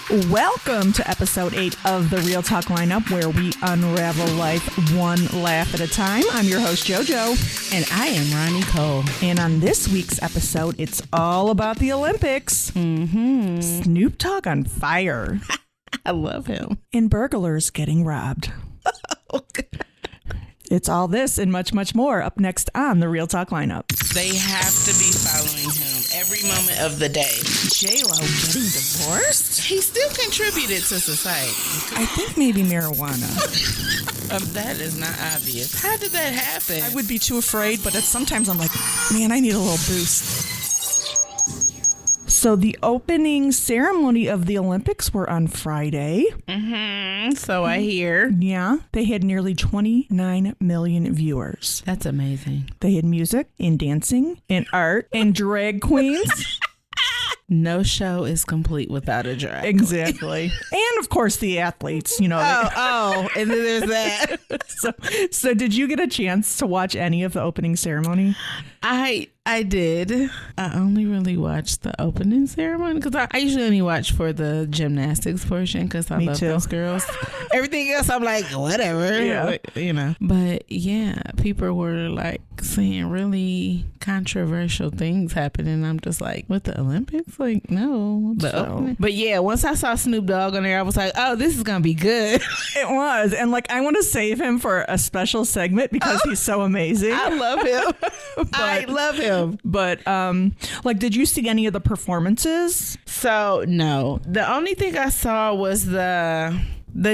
Welcome to episode 8 of the Real Talk lineup, where we unravel life one laugh at a time. I'm your host, JoJo. And I am RonniCole. And on this week's episode, it's all about the Olympics. Mm-hmm. Snoop Dogg on fire. I love him. And burglars getting robbed. It's all this and much, much more up next on the Real Talk lineup. They have to be following him every moment of the day. J-Lo getting divorced? He still contributed to society. I think maybe marijuana. That is not obvious. How did that happen? I would be too afraid, but sometimes I'm like, man, I need a little boost. So the opening ceremony of the Olympics were on Friday. Mm-hmm. So I hear. Yeah. They had nearly 29 million viewers. That's amazing. They had music and dancing and art and drag queens. No show is complete without a drag. Exactly. And of course the athletes, you know. And then there's that. So did you get a chance to watch any of the opening ceremony? I did. I only really watched the opening ceremony because I usually only watch for the gymnastics portion because I love those girls. Everything else, I'm like, whatever. Yeah. You know. But yeah, people were like saying really controversial things happening. I'm just like, with the Olympics? Like, no. But yeah, once I saw Snoop Dogg on there, I was like, oh, this is going to be good. It was. And like, I want to save him for a special segment because he's so amazing. I love him. I love him. But like, did you see any of the performances? So no, the only thing I saw was the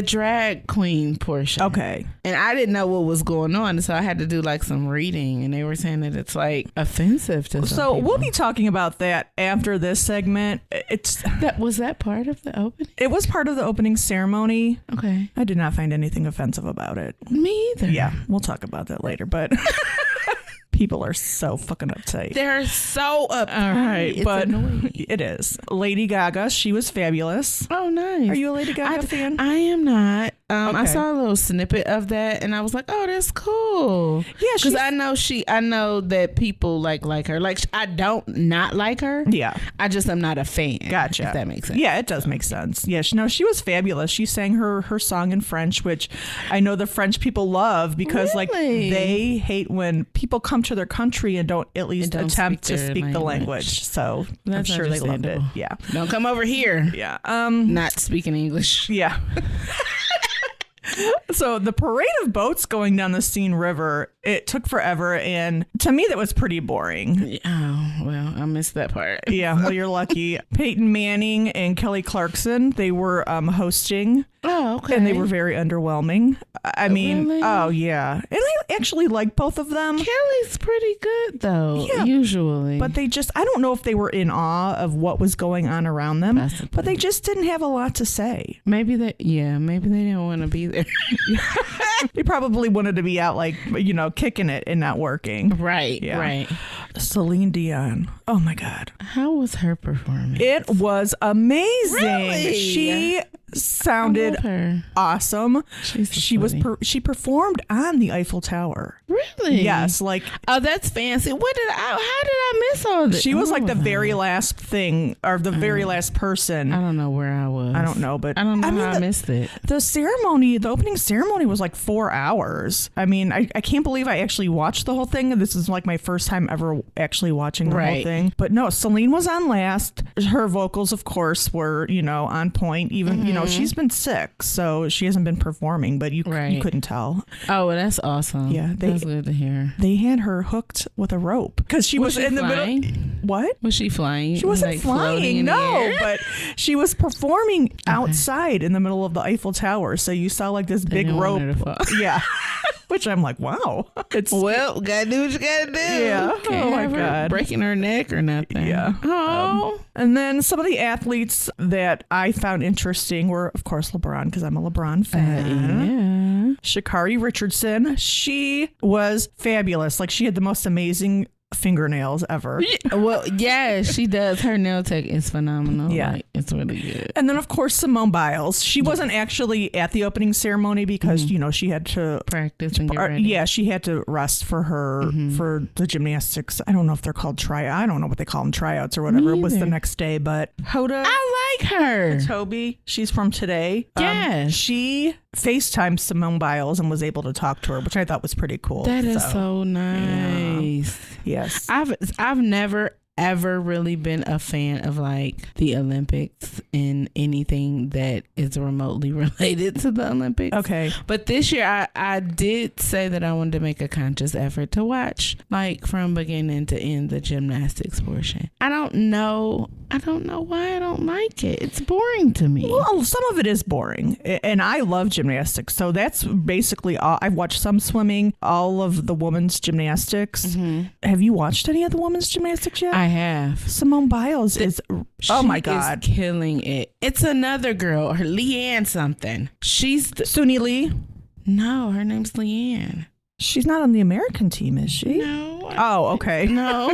drag queen portion. Okay. And I didn't know what was going on, so I had to do like some reading, and they were saying that it's like offensive to some people. We'll be talking about that after this segment. Was that part of the opening? It was part of the opening ceremony. Okay. I did not find anything offensive about it. Me either. Yeah, we'll talk about that later, but people are so fucking uptight. They're so uptight. All right, it's but annoying. It is. Lady Gaga, she was fabulous. Oh, nice. Are you a Lady Gaga fan? I am not. Okay. I saw a little snippet of that, and I was like, "Oh, that's cool." Yeah, because I know that people like her. Like, I don't not like her. Yeah, I just am not a fan. Gotcha. If that makes sense. Yeah, it does make sense. Yeah, she was fabulous. She sang her song in French, which I know the French people love because like they hate when people come to their country and don't at least attempt to speak the language. So I'm sure they loved it. Yeah, don't come over here. Yeah, not speaking English. Yeah. So the parade of boats going down the Seine River, it took forever, and to me that was pretty boring. Oh, well, I missed that part. Yeah, well, you're lucky. Peyton Manning and Kelly Clarkson, they were hosting. Oh, okay. And they were very underwhelming. I mean, really? Oh, yeah. And I actually like both of them. Kelly's pretty good, though, usually. But I don't know if they were in awe of what was going on around them, but they just didn't have a lot to say. Maybe they didn't want to be there. They probably wanted to be out, like, kicking it and not working. Right, yeah. Right. Celine Dion. Oh, my God. How was her performance? It was amazing. Really? She sounded awesome. She performed on the Eiffel Tower. Really? Yes, like, oh, that's fancy. How did I miss all this? She was like the very last thing, or the very last person. I don't know where I was. I don't know, but I don't know how I missed it. The opening ceremony was like 4 hours. I mean, I can't believe I actually watched the whole thing. This is like my first time ever actually watching the whole thing. But no, Celine was on last. Her vocals, of course, were, on point. Even, she's been sick, so she hasn't been performing, but you couldn't tell. Oh, well, that's awesome. Yeah. That's good to hear. They had her hooked with a rope because she was in the middle. What? Was she flying? She wasn't flying, no, but she was performing outside in the middle of the Eiffel Tower. So you saw like this big rope. Yeah. Which I'm like, wow. Gotta do what you gotta do. Yeah. Can't my God. Breaking her neck or nothing. Yeah. Oh. And then some of the athletes that I found interesting were, of course, LeBron, because I'm a LeBron fan. Yeah. Sha'Carri Richardson. She was fabulous. Like, she had the most amazing fingernails ever. Well, yeah, she does. Her nail tech is phenomenal. Yeah. Like, it's really good. And then, of course, Simone Biles. She wasn't actually at the opening ceremony because, she had to practice and get ready. Yeah, she had to rest for her, for the gymnastics. I don't know if they're called I don't know what they call them, tryouts or whatever. It was the next day, but Hoda. I like her. Toby, she's from Today. Yeah. She FaceTimed Simone Biles and was able to talk to her, which I thought was pretty cool. That is so nice. Yeah. Yes. I've never ever really been a fan of like the Olympics and anything that is remotely related to the Olympics. Okay. But this year I did say that I wanted to make a conscious effort to watch like from beginning to end the gymnastics portion. I don't know why I don't like it. It's boring to me. Well, some of it is boring, and I love gymnastics. So that's basically all. I've watched some swimming, all of the women's gymnastics. Mm-hmm. Have you watched any of the women's gymnastics yet? I have. Simone Biles is, oh my God. Is killing it. It's another girl, her Leanne something. She's Suni Lee? No, her name's Leanne. She's not on the American team, is she? No. Oh, okay. No.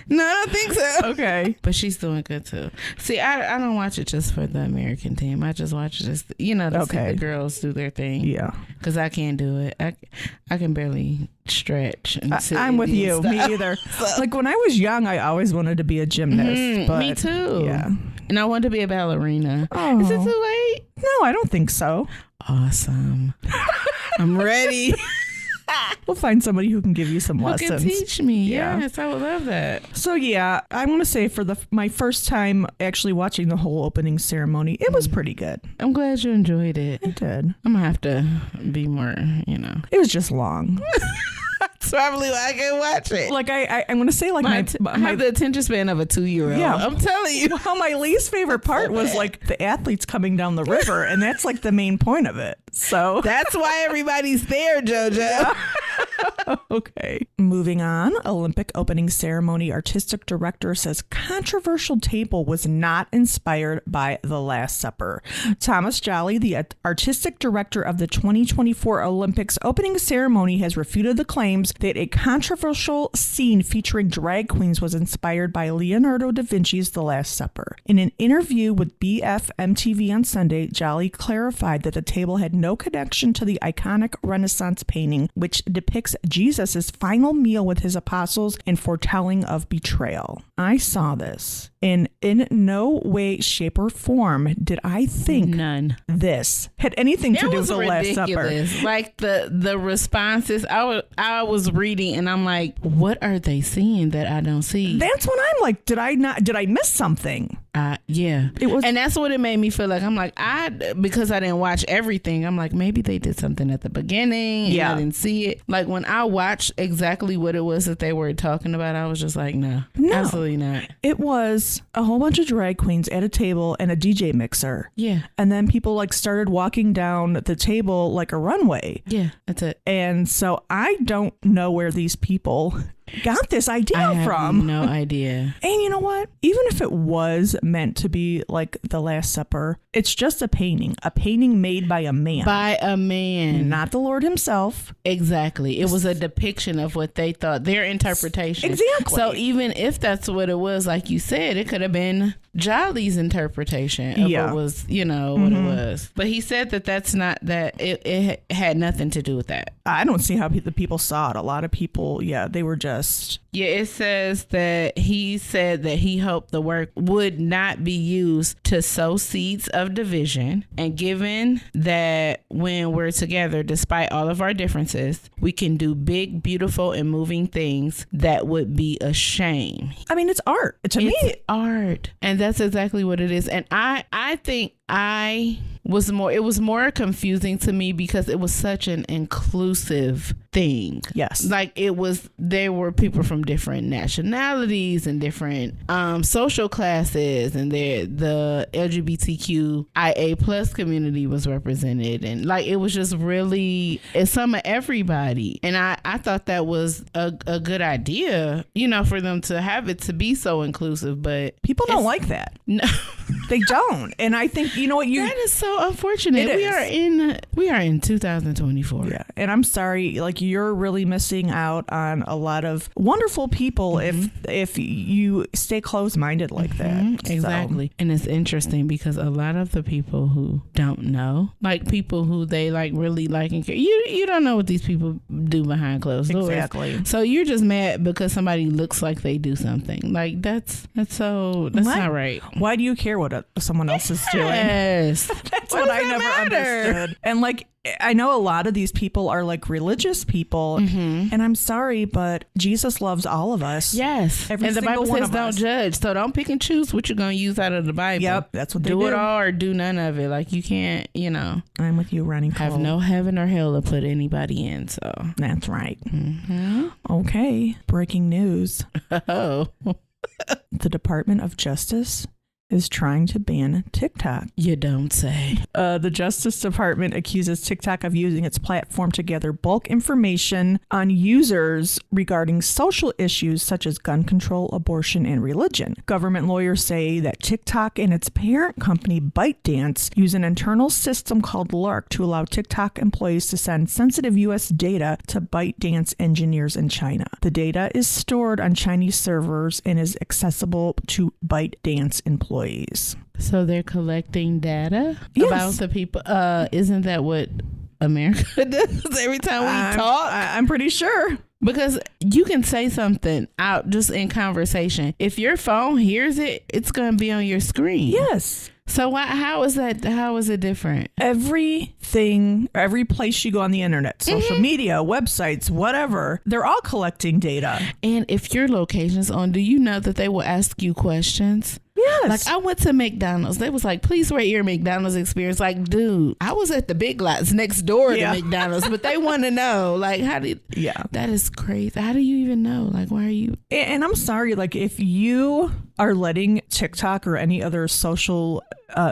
No, I don't think so. Okay. But she's doing good too. See, I don't watch it just for the American team. I just watch it just, to see the girls do their thing. Yeah. Because I can't do it. I can barely stretch. And I'm with you. Me either. Like when I was young, I always wanted to be a gymnast. But me too. Yeah. And I wanted to be a ballerina. Oh. Is it too late? No, I don't think so. Awesome. I'm ready. We'll find somebody who can give you some lessons. Who can teach me. Yeah. Yes, I would love that. So yeah, I want to say for my first time actually watching the whole opening ceremony, it was pretty good. I'm glad you enjoyed it. I did. I'm gonna have to be more, It was just long. That's probably why I can watch it. Like I'm gonna say like I have the attention span of a 2-year-old. Yeah, I'm telling you. Well, my least favorite part was like the athletes coming down the river, and that's like the main point of it. So that's why everybody's there, JoJo. Okay. Moving on. Olympic opening ceremony artistic director says controversial table was not inspired by The Last Supper. Thomas Jolly, the artistic director of the 2024 Olympics opening ceremony, has refuted the claims that a controversial scene featuring drag queens was inspired by Leonardo da Vinci's The Last Supper. In an interview with BFMTV on Sunday, Jolly clarified that the table had no connection to the iconic Renaissance painting, which depicts Jesus' final meal with his apostles and foretelling of betrayal. I saw this, and in no way, shape, or form did I think this had anything to do with the Last Supper. Like the responses, I was reading, and I'm like, what are they seeing that I don't see? That's when I'm like, did I miss something? Yeah, it was, and that's what it made me feel like. I'm like, because I didn't watch everything. I'm like, maybe they did something at the beginning. And I didn't see it. Like when I watched exactly what it was that they were talking about, I was just like, no, absolutely not. It was a whole bunch of drag queens at a table and a DJ mixer. Yeah, and then people like started walking down the table like a runway. Yeah, that's it. And so I don't know where these people got this idea from. No idea. And you know what? Even if it was meant to be like The Last Supper, it's just a painting made by a man. By a man. Not the Lord himself. Exactly. It was a depiction of what they thought, their interpretation. Exactly. So even if that's what it was, like you said, it could have been Jolly's interpretation of what was, what it was. But he said that that's not, that it had nothing to do with that. I don't see how the people saw it. A lot of people, they were just... Yeah, it says that he said that he hoped the work would not be used to sow seeds of division. And given that when we're together, despite all of our differences, we can do big, beautiful, and moving things, that would be a shame. I mean, it's art. To me, it's art. And that's exactly what it is. And I think it was more confusing to me because it was such an inclusive thing. Yes. Like there were people from different nationalities and different social classes, and the LGBTQIA plus community was represented, and like it was just really, it's some of everybody. And I thought that was a good idea, for them to have it to be so inclusive, but people don't like that. No. They don't. And I think, that is so unfortunate. We are in 2024. Yeah. And I'm sorry, like you're really missing out on a lot of wonderful people if you stay closed-minded like that. Exactly. And it's interesting because a lot of the people who don't know, like people who they like really like and care, you don't know what these people do behind closed doors. Exactly. So you're just mad because somebody looks like they do something. Like that's not right. Why do you care what someone else is doing? Yes. That's what I never understood. And like, I know a lot of these people are like religious people, and I'm sorry, but Jesus loves all of us. Yes. And the Bible says don't judge. So don't pick and choose what you're going to use out of the Bible. Yep, that's what they do. Do it all or do none of it. Like you can't, I'm with you, RonniCole. Have no heaven or hell to put anybody in. So that's right. Okay, breaking news. Oh. The Department of Justice is trying to ban TikTok. You don't say. The Justice Department accuses TikTok of using its platform to gather bulk information on users regarding social issues such as gun control, abortion, and religion. Government lawyers say that TikTok and its parent company ByteDance use an internal system called LARC to allow TikTok employees to send sensitive U.S. data to ByteDance engineers in China. The data is stored on Chinese servers and is accessible to ByteDance employees. So they're collecting data Yes. about the people. Isn't that what America does every time we talk? I'm pretty sure. Because you can say something out just in conversation. If your phone hears it, it's going to be on your screen. Yes. So how is that? How is it different? Every place you go on the internet, social media, websites, whatever, they're all collecting data. And if your location's on, do you know that they will ask you questions? Yes. Like I went to McDonald's. They was like, please rate your McDonald's experience. Like, dude, I was at the Big Lots next door to McDonald's, but they want to know, like, that is crazy. How do you even know? Like, why are you? And I'm sorry, like if you are letting TikTok or any other social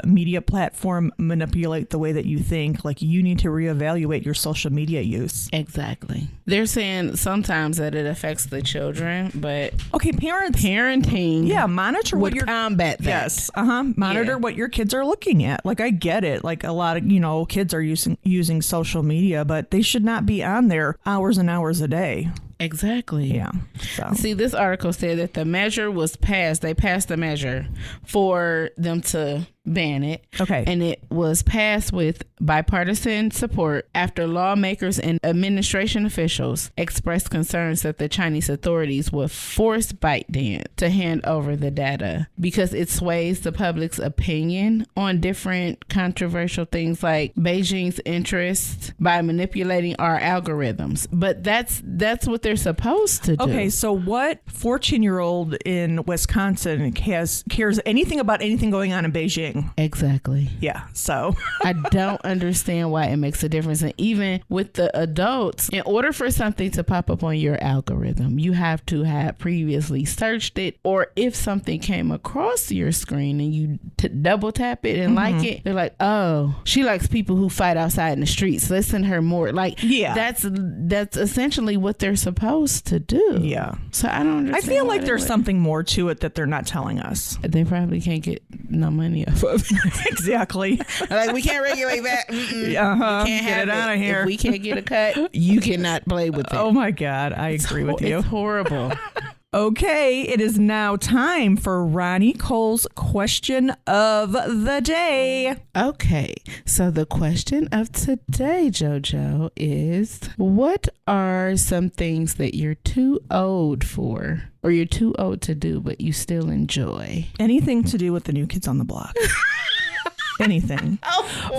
media platform manipulate the way that you think, like you need to reevaluate your social media use. Exactly. They're saying sometimes that it affects the children, but okay, parenting. Yeah, monitor what your combat that. Yes. Monitor what your kids are looking at. Like I get it. Like a lot of kids are using social media, but they should not be on there hours and hours a day. Exactly. Yeah. So. See, this article said that the measure was passed. They passed the measure for them to ban it. Okay. And it was passed with bipartisan support after lawmakers and administration officials expressed concerns that the Chinese authorities would force ByteDance to hand over the data because it sways the public's opinion on different controversial things like Beijing's interests by manipulating our algorithms. But that's what they're supposed to do. Okay, so what 14-year-old in Wisconsin cares anything about anything going on in Beijing? Exactly. Yeah, so I don't understand why it makes a difference. And even with the adults, in order for something to pop up on your algorithm, you have to have previously searched it, or if something came across your screen and you double tap it and like it, they're like, oh, she likes people who fight outside in the streets. Let's send her more. Like, that's essentially what they're supposed to do. Yeah. So I don't understand. I feel like there's something more to it that they're not telling us. They probably can't get no money off of it. Exactly. Like, we can't regulate that. You can't get it out of here. If we can't get a cut, you cannot play with it. Oh my God. I agree with you. It's horrible. Okay, it is now time for RonniCole's question of the day. Okay, so the question of today, Jojo, is what are some things that you're too old for, or you're too old to do, but you still enjoy? Anything to do with the New Kids on the Block. Anything.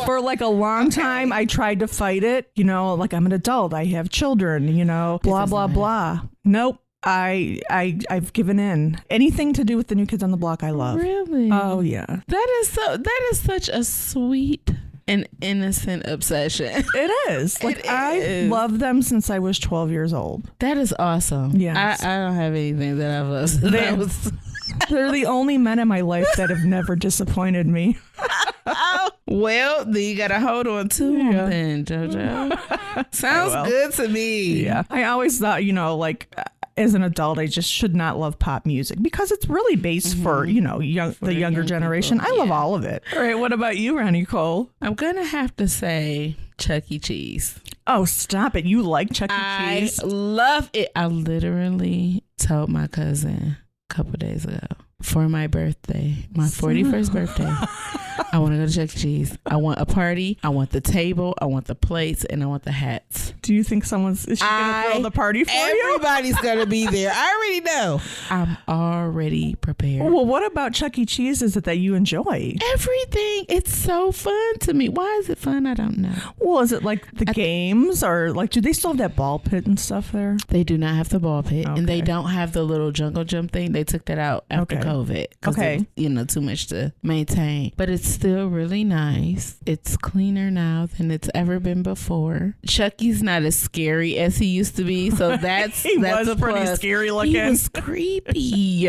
For like a long time, I tried to fight it. Like I'm an adult. I have children, blah, blah, blah. Nope. I've given in. Anything to do with the New Kids on the Block, I love. Really? Oh yeah. That is such a sweet and innocent obsession. It is. Like I love them since I was 12 years old. That is awesome. Yeah. I don't have anything that I've loved. They're the only men in my life that have never disappointed me. Well, then you gotta hold on to them then, Jojo. Sounds good to me. Yeah. I always thought, like as an adult, I just should not love pop music because it's really based for, the younger generation. I love all of it. All right. What about you, RonniCole? I'm going to have to say Chuck E. Cheese. Oh, stop it. You like Chuck E. Cheese? I love it. I literally told my cousin a couple days ago for my birthday, my 41st birthday, I want to go to Chuck E. Cheese. I want a party. I want the table. I want the plates, and I want the hats. Do you think is she going to throw the party for you? Everybody's going to be there. I already know. I'm already prepared. Well, what about Chuck E. Cheese is it that you enjoy? Everything. It's so fun to me. Why is it fun? I don't know. Well, is it like the games or like, do they still have that ball pit and stuff there? They do not have the ball pit, and they don't have the little jungle jump thing. They took that out after COVID. Okay. It's, too much to maintain. But it's still really nice. It's cleaner now than it's ever been before. Chucky's not as scary as he used to be, so that's he that's was pretty scary looking. He was creepy.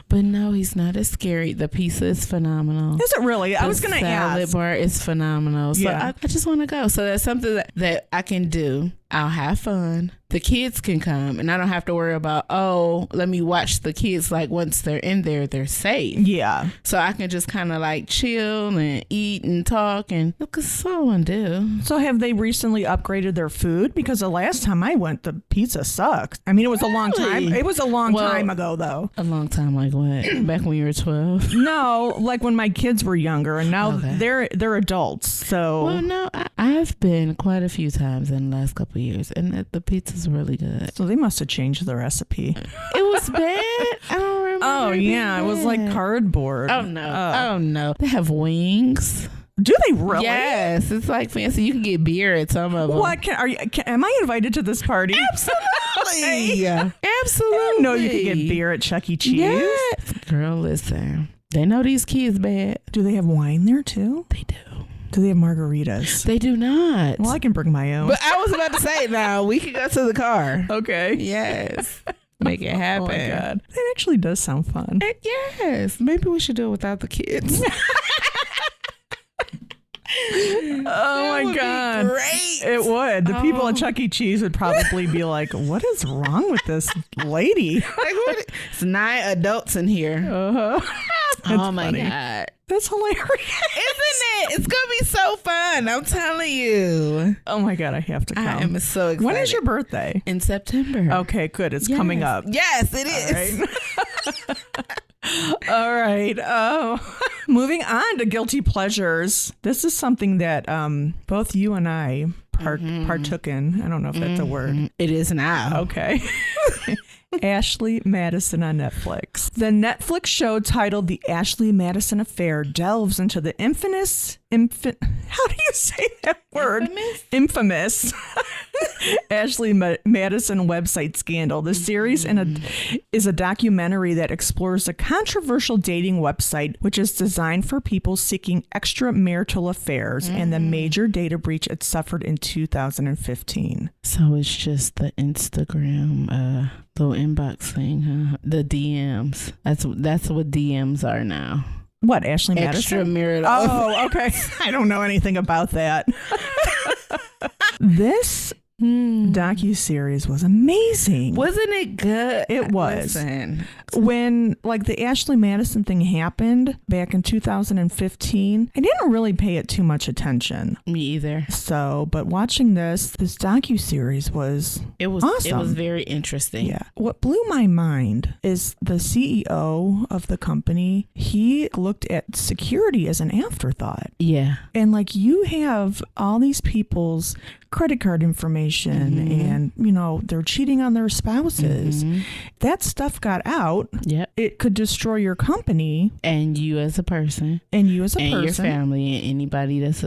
But no, he's not as scary. The pizza is phenomenal. Is it really? I was going to ask. The salad bar is phenomenal. So I just want to go. So that's something that I can do. I'll have fun. The kids can come, and I don't have to worry about, let me watch the kids. Like, once they're in there, they're safe. Yeah. So I can just kind of like chill and eat and talk, and because that's all I want to do. So have they recently upgraded their food? Because the last time I went, the pizza sucked. I mean, it was a long time. It was a long time ago, though. A long time, like what? Back when you were 12? No, like when my kids were younger, and now they're adults. So well, no, I've been quite a few times in the last couple of years, and the pizza's really good. So they must have changed the recipe. It was bad. I don't remember. Oh yeah, it was like cardboard. Oh no. They have wings. Do they really? Yes, it's like fancy. You can get beer at some of them. What am I invited to this party? Absolutely. Absolutely. I didn't know you could get beer at Chuck E. Cheese. Yes. Girl, listen. They know these kids bad. Do they have wine there too? They do. Do they have margaritas? They do not. Well, I can bring my own. But I was about to say, now we can go to the car. Okay. Yes. Make it happen. Oh my God. It actually does sound fun. Yes. Maybe we should do it without the kids. Oh my God. Great. It would. The people at Chuck E. Cheese would probably be like, what is wrong with this lady? It's 9 adults in here. Oh my funny. God. That's hilarious. Isn't it? It's going to be so fun. I'm telling you. Oh my God, I have to come. I am so excited. When is your birthday? In September. Okay, good. It's coming up. Yes, it is. All right. Moving on to guilty pleasures. This is something that both you and I partook in. I don't know if that's a word. It is now. Okay. Ashley Madison on Netflix. The Netflix show titled The Ashley Madison Affair delves into the how do you say that word? Infamous Ashley Madison website scandal. The series is a documentary that explores a controversial dating website which is designed for people seeking extramarital affairs and the major data breach it suffered in 2015. So it's just the Instagram little inbox thing, huh? The DMs. That's what DMs are now. What, Ashley Madison? Extramarital. Oh, okay. I don't know anything about that. This docuseries was amazing. Wasn't it good? It was. Listen. When like the Ashley Madison thing happened back in 2015, I didn't really pay it too much attention. Me either. So, but watching this docuseries was awesome. It was very interesting. Yeah. What blew my mind is the CEO of the company, he looked at security as an afterthought. Yeah. And like you have all these people's credit card information and, they're cheating on their spouses. That stuff got out. Yep. It could destroy your company. And you as a person. And your family and anybody that's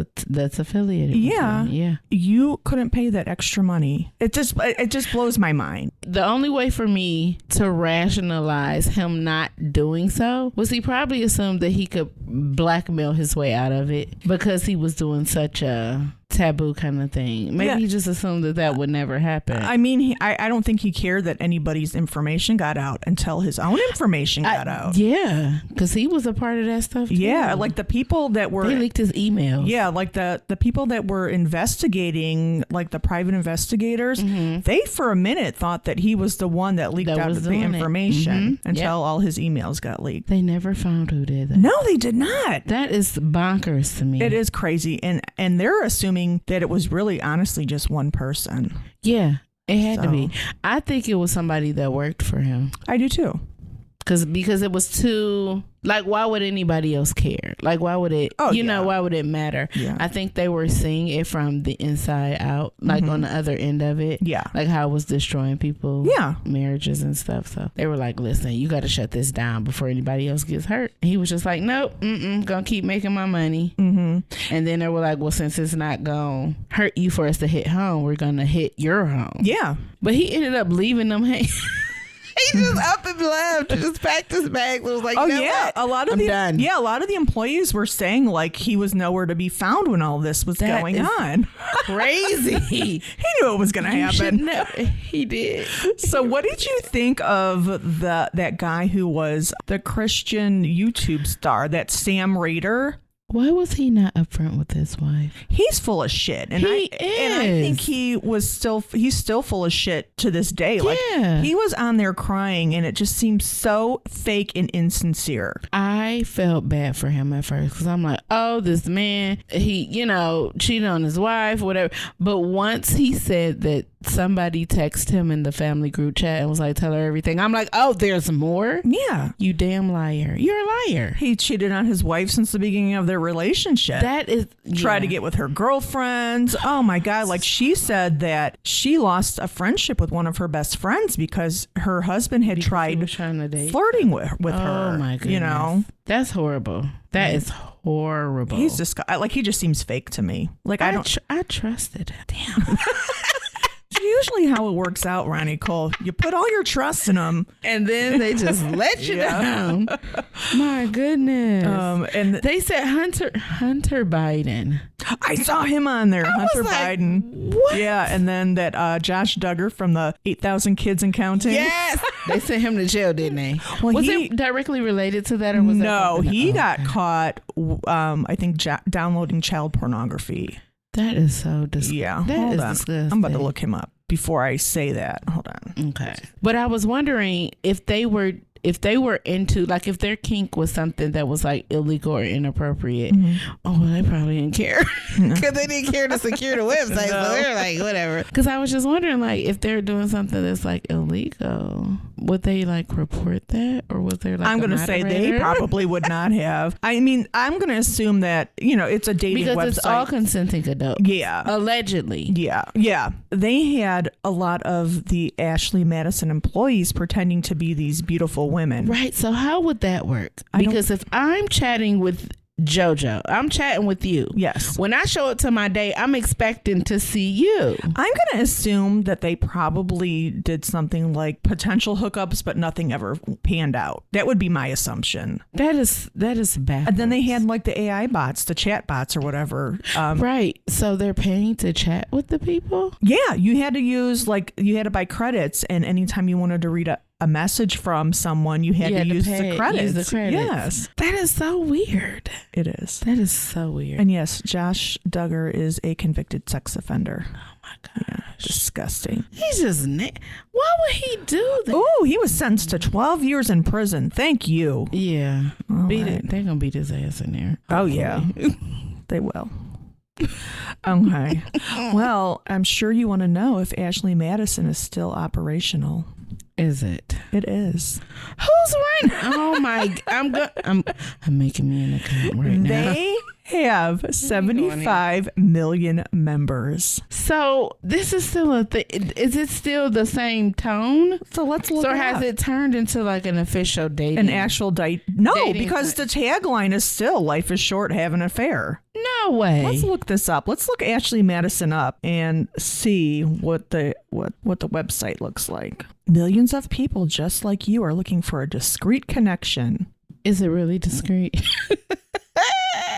affiliated with you. Yeah. You couldn't pay that extra money. It just blows my mind. The only way for me to rationalize him not doing so was he probably assumed that he could blackmail his way out of it because he was doing such a taboo kind of thing. Maybe he just assumed that would never happen. I mean, I don't think he cared that anybody's information got out until his own information got out. Yeah, because he was a part of that stuff too. Yeah, like the people that were... They leaked his emails. Yeah, like the people that were investigating, like the private investigators, they for a minute thought that he was the one that leaked out the information until all his emails got leaked. They never found who did that. No, they did not. That is bonkers to me. It is crazy. And they're assuming feeling that it was really honestly just one person. Yeah, it had to be. I think it was somebody that worked for him. I do too. Because it was too, like, why would anybody else care? Like, why would it, why would it matter? Yeah. I think they were seeing it from the inside out, like on the other end of it. Yeah. Like how it was destroying people, marriages and stuff. So they were like, listen, you got to shut this down before anybody else gets hurt. And he was just like, nope, gonna keep making my money. And then they were like, well, since it's not gonna hurt you for us to hit home, we're gonna hit your home. Yeah. But he ended up leaving them hanging. He just up and left. Just packed his bags. It was like, done. A lot of the employees were saying like he was nowhere to be found when all this was going on. Crazy. He knew it was going to happen. He did. So, what did you think of that guy who was the Christian YouTube star, that Sam Rader? Why was he not upfront with his wife? He's full of shit. And I think he's still full of shit to this day. Like, he was on there crying and it just seems so fake and insincere. I felt bad for him at first because I'm like, oh, this man, he, cheated on his wife, whatever. But once he said that somebody texted him in the family group chat and was like, tell her everything, I'm like, oh, there's more? Yeah. You damn liar. You're a liar. He cheated on his wife since the beginning of their relationship. That is... Tried to get with her girlfriends. Oh my God. Like, she said that she lost a friendship with one of her best friends because her husband had tried flirting with her. Oh my goodness. That's horrible. That is horrible. He's just like, he just seems fake to me. Like, I trusted him. Damn. Usually how it works out, RonniCole. You put all your trust in them, and then they just let you down. My goodness. And they said Hunter Biden. I saw him on there. Hunter Biden. What? Yeah, and then that Josh Duggar from the 8,000 Kids and Counting. Yes. They sent him to jail, didn't they? Well, was it directly related to that, or was he got caught? I think downloading child pornography. That is so disgusting. Yeah, hold on. Disgusting. I'm about to look him up before I say that. Hold on. Okay. But I was wondering if they were into, like, if their kink was something that was like illegal or inappropriate. Oh, well, they probably didn't care because they didn't care to secure the website. So they're like, whatever. Because I was just wondering, like, if they're doing something that's like illegal, would they like report that, or was there like? I'm going to say they probably would not have. I mean, I'm going to assume that it's a dating website. Because it's all consenting adults. Yeah, allegedly. Yeah. They had a lot of the Ashley Madison employees pretending to be these beautiful women. Right. So how would that work? Because if I'm chatting with Jojo, I'm chatting with you. Yes. When I show up to my date, I'm expecting to see you. I'm going to assume that they probably did something like potential hookups, but nothing ever panned out. That would be my assumption. That is bad. And then they had like the AI bots, the chat bots or whatever. Right. So they're paying to chat with the people? Yeah. You had to buy credits, and anytime you wanted to read a message from someone, you had to use the credits. Yes. That is so weird. It is. That is so weird. And yes, Josh Duggar is a convicted sex offender. Oh my God. Yeah, disgusting. He's just... Why would he do that? Oh, he was sentenced to 12 years in prison. Thank you. Yeah. They're going to beat his ass in there. Oh, yeah. They will. Okay. Well, I'm sure you want to know if Ashley Madison is still operational. Is it? It is. Who's running? Oh my! I'm making me an account right now. They have 75 million members. So this is still a thing. Is it still the same tone? So let's look. So has it turned into like an official dating? An actual date? No, because the tagline is still "Life is short, have an affair." No way. Let's look this up. Let's look Ashley Madison up and see what the website looks like. Millions of people just like you are looking for a discreet connection. Is it really discreet?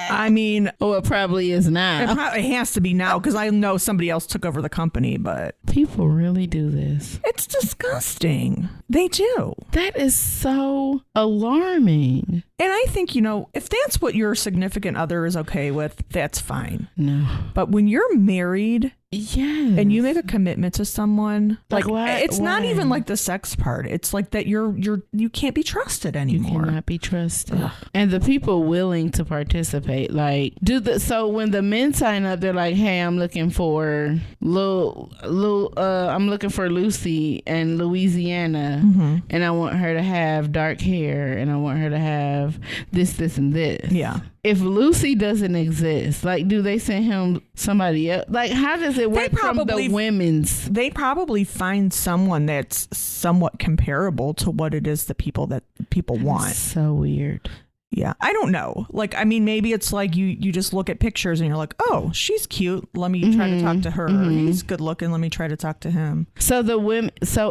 I mean, it probably is now. It has to be now because I know somebody else took over the company, but people really do this. It's disgusting. They do. That is so alarming. And I think, if that's what your significant other is okay with, that's fine. No. But when you're married Yes. and you make a commitment to someone, like why? It's not even like the sex part. It's like that you can't be trusted anymore. You cannot be trusted. Ugh. And the people willing to participate, like so when the men sign up, they're like, hey, I'm looking for I'm looking for Lucy in Louisiana, and I want her to have dark hair, and I want her to have this, and this. Yeah. If Lucy doesn't exist, like, do they send him somebody else? Like, how does it work from the women's? They probably find someone that's somewhat comparable to what it is that people want. That's so weird. Yeah, I don't know. Like, I mean, maybe it's like you just look at pictures and you're like, oh, she's cute. Let me try to talk to her. He's good looking. Let me try to talk to him. So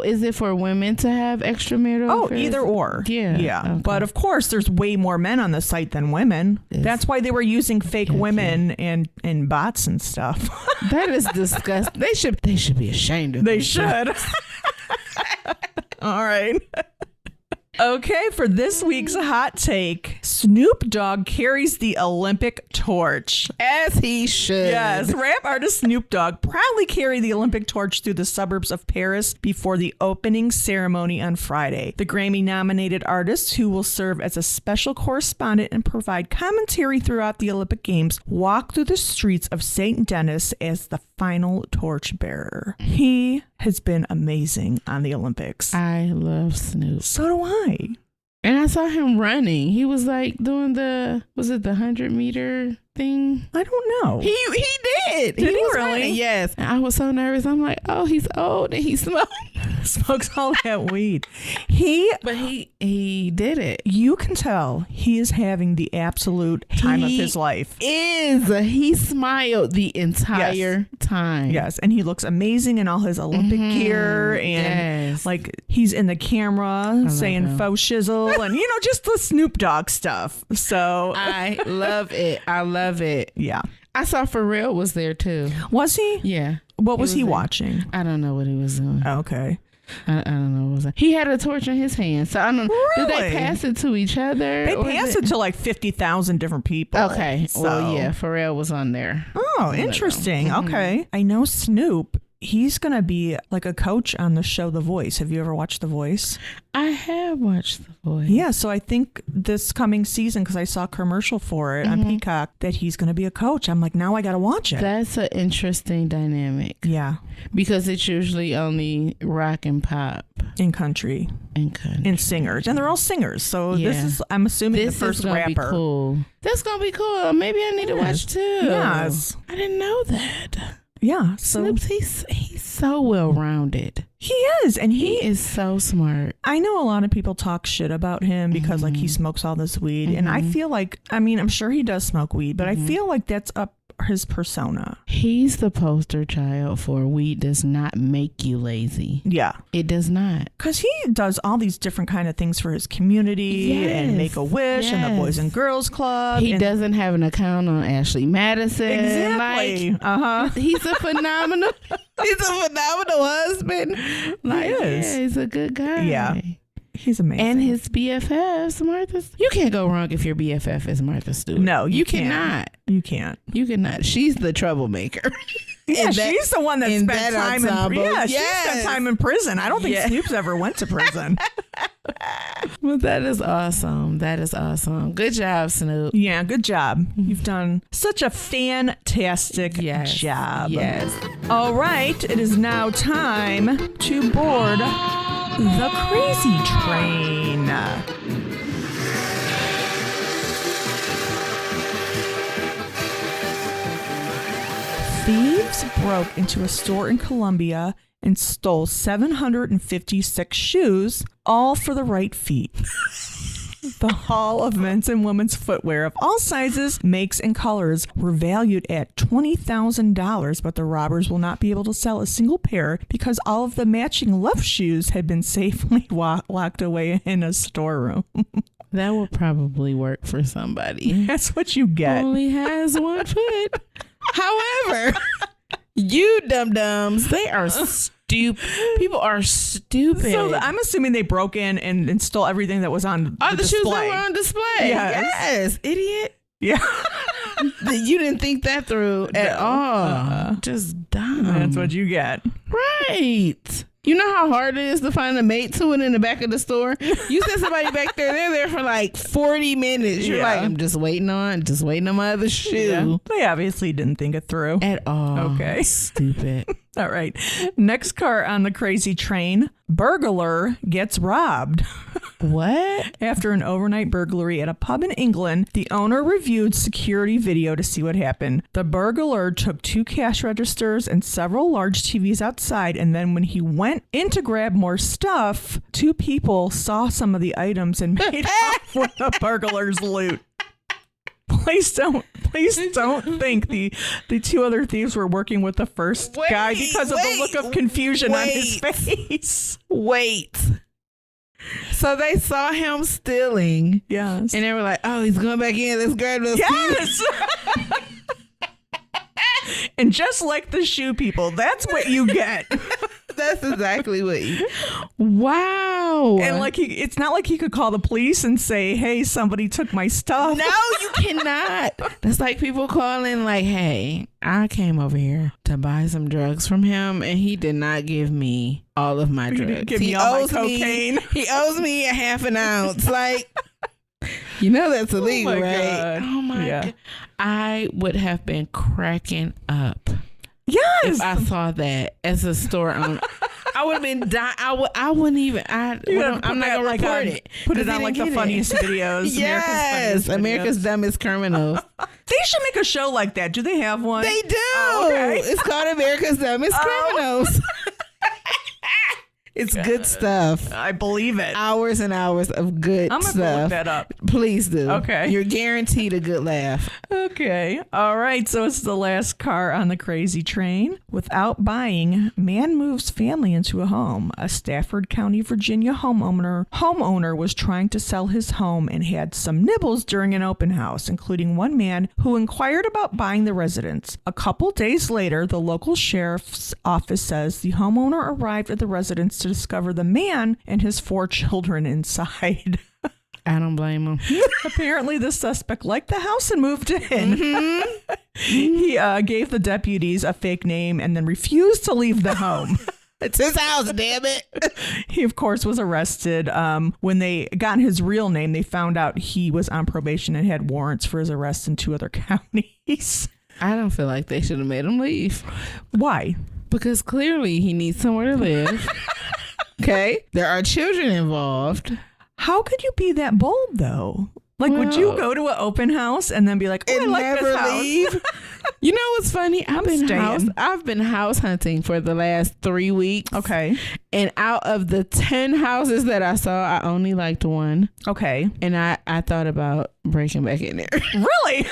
is it for women to have extramarital affairs? Either or. Yeah. Okay. But of course, there's way more men on the site than women. That's why they were using fake women and bots and stuff. That is disgusting. They should be ashamed of They should. All right. Okay, for this week's hot take, Snoop Dogg carries the Olympic torch. As he should. Yes, rap artist Snoop Dogg proudly carried the Olympic torch through the suburbs of Paris before the opening ceremony on Friday. The Grammy-nominated artist, who will serve as a special correspondent and provide commentary throughout the Olympic Games, walked through the streets of St. Denis as the final torchbearer. He has been amazing on the Olympics. I love Snoop. So do I. And I saw him running. He was like doing the 100-meter thing? I don't know. He did. Did he was really? running. Yes. I was so nervous. I'm like, oh, he's old and he smokes all that weed. But he did it. You can tell he is having the absolute time of his life. He smiled the entire time. Yes, and he looks amazing in all his Olympic gear, and like he's in the camera saying faux shizzle and just the Snoop Dogg stuff. So I love it. I love it. Yeah. I saw Pharrell was there too. Was he? Yeah. What was he watching? I don't know what he was doing. Okay. I don't know what was that. He had a torch in his hand. So I don't know. Really? Did they pass it to each other? They passed it to like 50,000 different people. Okay. So. Well, yeah, Pharrell was on there. Oh, interesting. Okay. I know Snoop. He's going to be like a coach on the show The Voice. Have you ever watched The Voice? I have watched The Voice. Yeah, so I think this coming season, because I saw a commercial for it on Peacock, that he's going to be a coach. I'm like, now I got to watch it. That's an interesting dynamic. Yeah. Because it's usually only rock and pop. In country. And singers. And they're all singers. So this is, I'm assuming, the first rapper. Be cool. That's going to be cool. Maybe I need to watch too. Yes. I didn't know that. Yeah, so Snoop's he's so well rounded. He is, and he is so smart. I know a lot of people talk shit about him because like he smokes all this weed, and I feel like, I mean, I'm sure he does smoke weed, but I feel like that's up his persona. He's the poster child for weed does not make you lazy. Yeah, it does not, because he does all these different kind of things for his community and Make-A-Wish and the Boys and Girls Club. He doesn't have an account on Ashley Madison. Exactly. Like, he's a phenomenal husband. Like, he is. Yeah, he's a good guy. Yeah. He's amazing. And his BFF, Martha. You can't go wrong if your BFF is Martha Stewart. No, you cannot. You can't. You cannot. She's the troublemaker. Yeah, she's the one that spent time in prison. Yeah, she spent time in prison. I don't think Snoop's ever went to prison. Well, that is awesome. That is awesome. Good job, Snoop. Yeah, good job. You've done such a fantastic job. Yes. All right, it is now time to board the crazy train. Thieves broke into a store in Colombia and stole 756 shoes, all for the right feet. The haul of men's and women's footwear of all sizes, makes, and colors were valued at $20,000, but the robbers will not be able to sell a single pair because all of the matching left shoes had been safely locked away in a storeroom. That will probably work for somebody. That's what you get. Only has one foot. However, you dum-dums, they are stupid. People are stupid. So I'm assuming they broke in and stole everything that was on the display. Shoes that were on display. Yes. Idiot. Yeah. You didn't think that through at all. Just dumb. That's what you get. Right. You know how hard it is to find a mate to it in the back of the store? You send somebody back there, they're there for like 40 minutes. You're like, I'm just waiting on my other shoe. Yeah. They obviously didn't think it through. At all. Okay. Stupid. All right. Next car on the crazy train. Burglar gets robbed. What? After an overnight burglary at a pub in England, the owner reviewed security video to see what happened. The burglar took 2 cash registers and several large TVs outside, and then when he went in to grab more stuff, 2 people saw some of the items and made off with the burglar's loot. Please don't think the 2 other thieves were working with the first guy because of the look of confusion on his face. Wait. So they saw him stealing. Yes. And they were like, oh, he's going back in. Let's grab those. Yes. And just like the shoe people, that's what you get. That's exactly what you... Wow. And like it's not like he could call the police and say, hey, somebody took my stuff. No, you cannot. That's like people calling like, hey, I came over here to buy some drugs from him and he did not give me all of my drugs. He didn't give me all my cocaine. He owes me a half an ounce. Like, you know that's illegal, right? Oh my God. I would have been cracking up. Yes. If I saw that as a store owner, I would have been dying. I wouldn't even. I'm not gonna report it. Put it on like the funniest videos. Yes, America's Dumbest Criminals. They should make a show like that. Do they have one? They do. Oh, okay. It's called America's Dumbest Criminals. It's good stuff. I believe it. Hours and hours of good stuff. I'm gonna look that up. Please do. Okay. You're guaranteed a good laugh. Okay. All right. So it's the last car on the crazy train. Without buying, man moves family into a home. A Stafford County, Virginia homeowner was trying to sell his home and had some nibbles during an open house, including one man who inquired about buying the residence. A couple days later, the local sheriff's office says the homeowner arrived at the residence to discover the man and his 4 children inside. I don't blame him. Apparently, the suspect liked the house and moved in. Mm-hmm. He gave the deputies a fake name and then refused to leave the home. It's his house, damn it. He, of course, was arrested. When they got his real name, they found out he was on probation and had warrants for his arrest in 2 other counties. I don't feel like they should have made him leave. Why? Because clearly he needs somewhere to live. Okay? There are children involved. How could you be that bold, though? Like, would you go to an open house and then be like, oh, I like this house? Leave? You know what's funny? I've been house hunting for the last 3 weeks. Okay. And out of the 10 houses that I saw, I only liked 1. Okay. And I thought about breaking back in there. Really?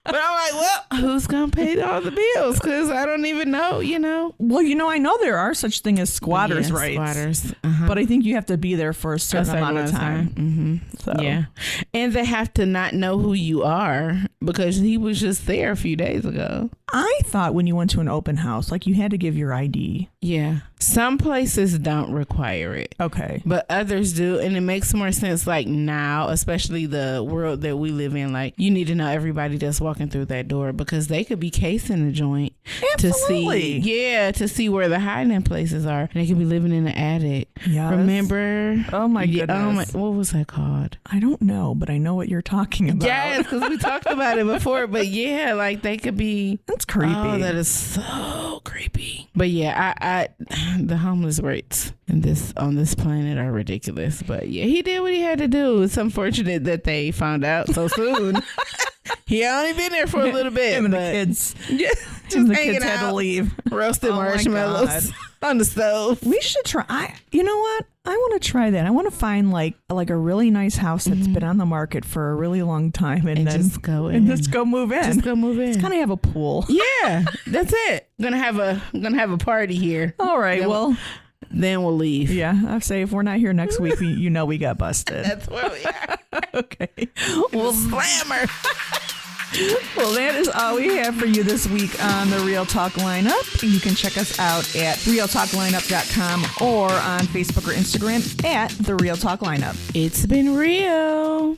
But I'm like, well, who's going to pay all the bills? Because I don't even know, you know. Well, I know there are such thing as squatters' rights. Squatters. But I think you have to be there for a certain amount of time. Mm-hmm. So. Yeah. And they have to not know who you are because he was just there a few days ago. I thought when you went to an open house, like you had to give your ID. Yeah. Some places don't require it. Okay. But others do. And it makes more sense like now, especially the world that we live in. Like you need to know everybody that's walking through that door because they could be casing the joint. Absolutely. to see where the hiding places are. And they could be living in the attic. Yeah. Remember? Oh my goodness. What was that called? I don't know, but I know what you're talking about. Yes, because we talked about it before. But yeah, like they could be. That's creepy. Oh, that is so creepy. But yeah, I the homeless rates on this planet are ridiculous. But yeah, he did what he had to do. It's unfortunate that they found out so soon. He only been there for a little bit. Him and the kids. Yeah, just the kids had to leave. Roasted marshmallows on the stove. We should try. You know what? I want to try that. I want to find like a really nice house that's been on the market for a really long time, and then just go in. And just go move in. Just go move in. Just kind of have a pool. Yeah, that's it. I'm gonna have a party here. All right. Then we'll leave. Yeah, I say if we're not here next week, we got busted. That's where we are. Okay. We'll slammer. Well, that is all we have for you this week on the Real Talk Lineup. You can check us out at realtalklineup.com or on Facebook or Instagram at the Real Talk Lineup. It's been real.